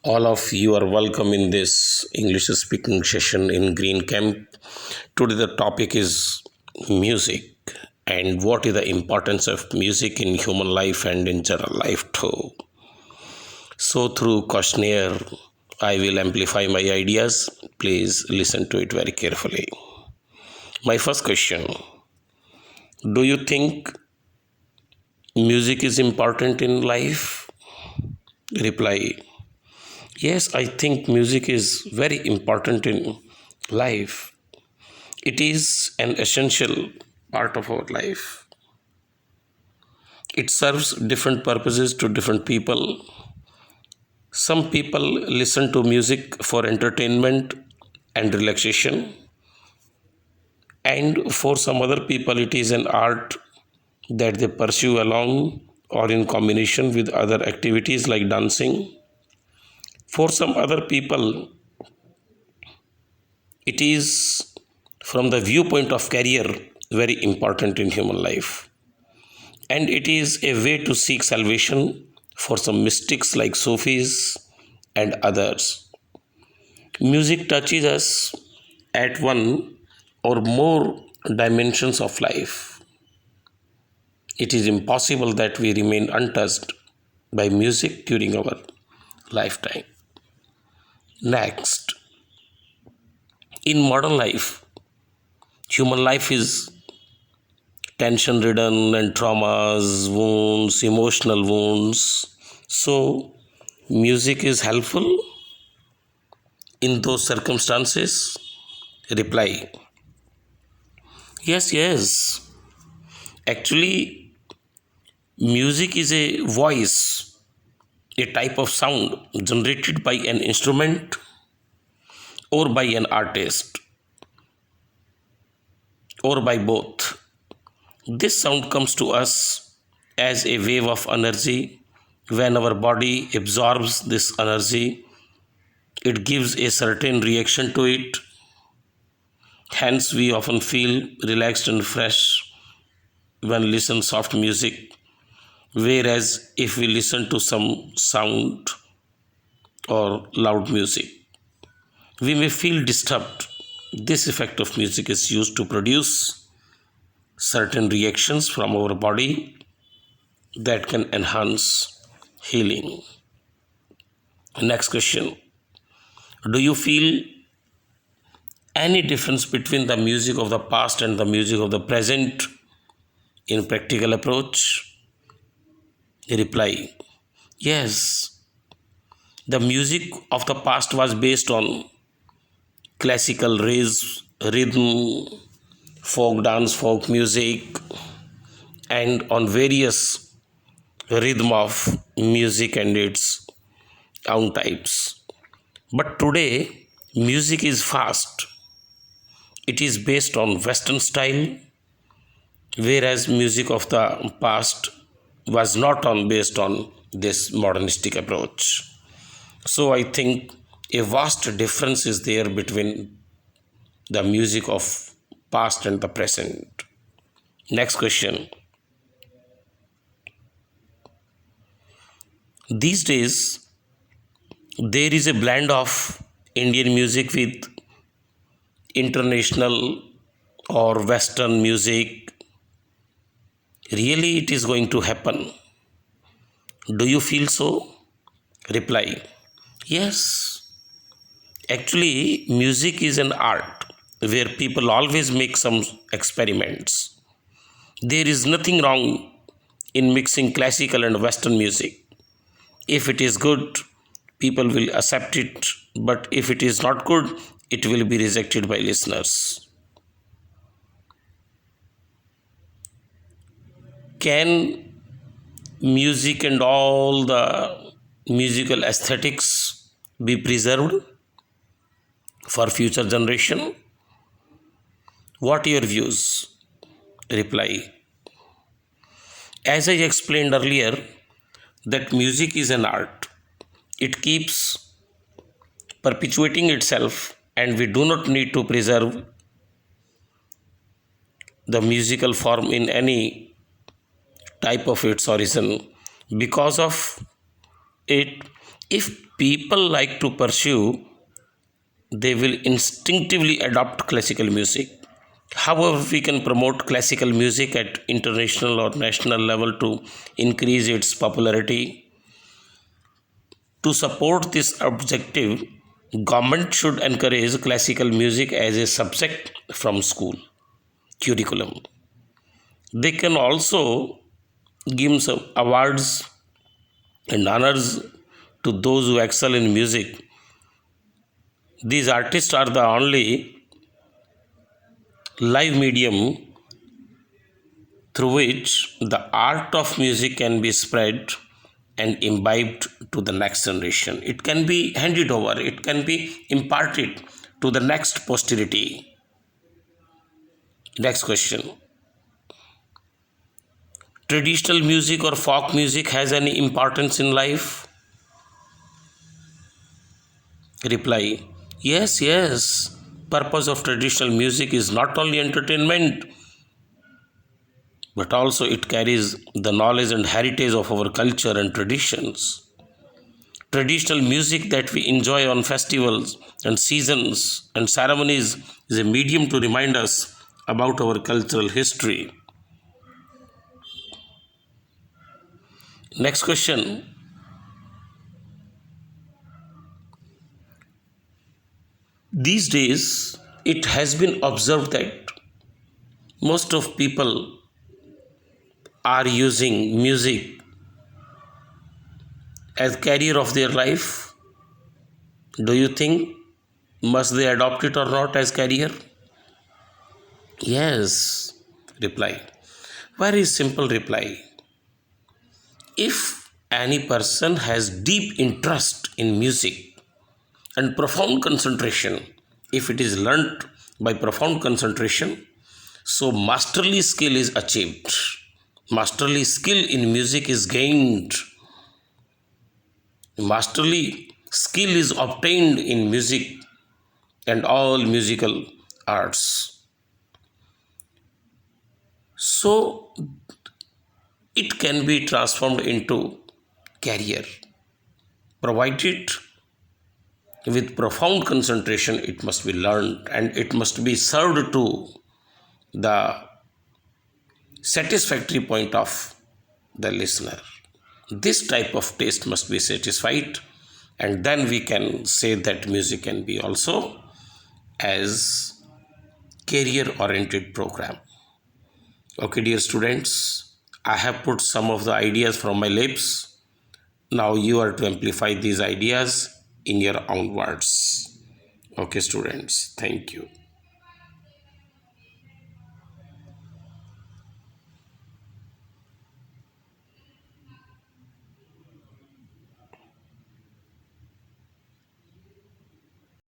All of you are welcome in this English speaking session in Green Camp. Today, the topic is music and what is the importance of music in human life and in general life too. So, through questionnaire, I will amplify my ideas. Please listen to it very carefully. My first question: do you think music is important in life? Reply: yes, I think music is very important in life. It is an essential part of our life. It serves different purposes to different people. Some people listen to music for entertainment and relaxation, and for some other people, it is an art that they pursue alone or in combination with other activities like dancing. For some other people, it is from the viewpoint of career very important in human life, and it is a way to seek salvation for some mystics like Sufis and others. Music touches us at one or more dimensions of life. It is impossible that we remain untouched by music during our lifetime. Next, in modern life, human life is tension ridden and traumas, wounds, emotional wounds. So, music is helpful in those circumstances? Reply: yes, yes. Actually, music is a voice, a type of sound generated by an instrument or by an artist or by both. This sound comes to us as a wave of energy. When our body absorbs this energy, it gives a certain reaction to it. Hence, we often feel relaxed and fresh when listen soft music, whereas if we listen to some sound or loud music, we may feel disturbed. This effect of music is used to produce certain reactions from our body that can enhance healing. Next question: do you feel any difference between the music of the past and the music of the present in practical approach? Reply: yes. The music of the past was based on classical rhythm, folk dance, folk music, and on various rhythm of music and its own types. But today, music is fast. It is based on Western style, whereas music of the past was not on based on this modernistic approach. So I think a vast difference is there between the music of past and the present. Next question: these days there is a blend of Indian music with international or Western music. Really, it is going to happen. Do you feel so? Reply: yes. Actually, music is an art where people always make some experiments. There is nothing wrong in mixing classical and Western music. If it is good, people will accept it, but if it is not good, it will be rejected by listeners. Can music and all the musical aesthetics be preserved for future generation? What are your views? Reply: as I explained earlier, that music is an art. It keeps perpetuating itself, and we do not need to preserve the musical form in any type of its origin. Because of it, If people like to pursue, they will instinctively adopt classical music. However, we can promote classical music at international or national level to increase its popularity. To support this objective, government should encourage classical music as a subject from school curriculum. They can also give some awards and honors to those who excel in music. These artists are the only live medium through which the art of music can be spread and imbibed to the next generation. It can be handed over, it can be imparted to the next posterity. Next question. Traditional music or folk music has any importance in life? Reply. Yes, yes. Purpose of traditional music is not only entertainment, but also it carries the knowledge and heritage of our culture and traditions. Traditional music that we enjoy on festivals and seasons and ceremonies is a medium to remind us about our cultural history. Next question. These days, it has been observed that most of people are using music as career of their life. Do you think must they adopt it or not as career? Yes. Reply. Very simple reply. If any person has deep interest in music and profound concentration, if it is learnt by profound concentration, so masterly skill is achieved. Masterly skill in music is gained. Masterly skill is obtained in music and all musical arts. So it can be transformed into career. Provided with profound concentration, it must be learned and it must be served to the satisfactory point of the listener. This type of taste must be satisfied, and then we can say that music can be also as career oriented program. Okay, dear students, I have put some of the ideas from my lips. Now you are to amplify these ideas in your own words. Okay, students, thank you.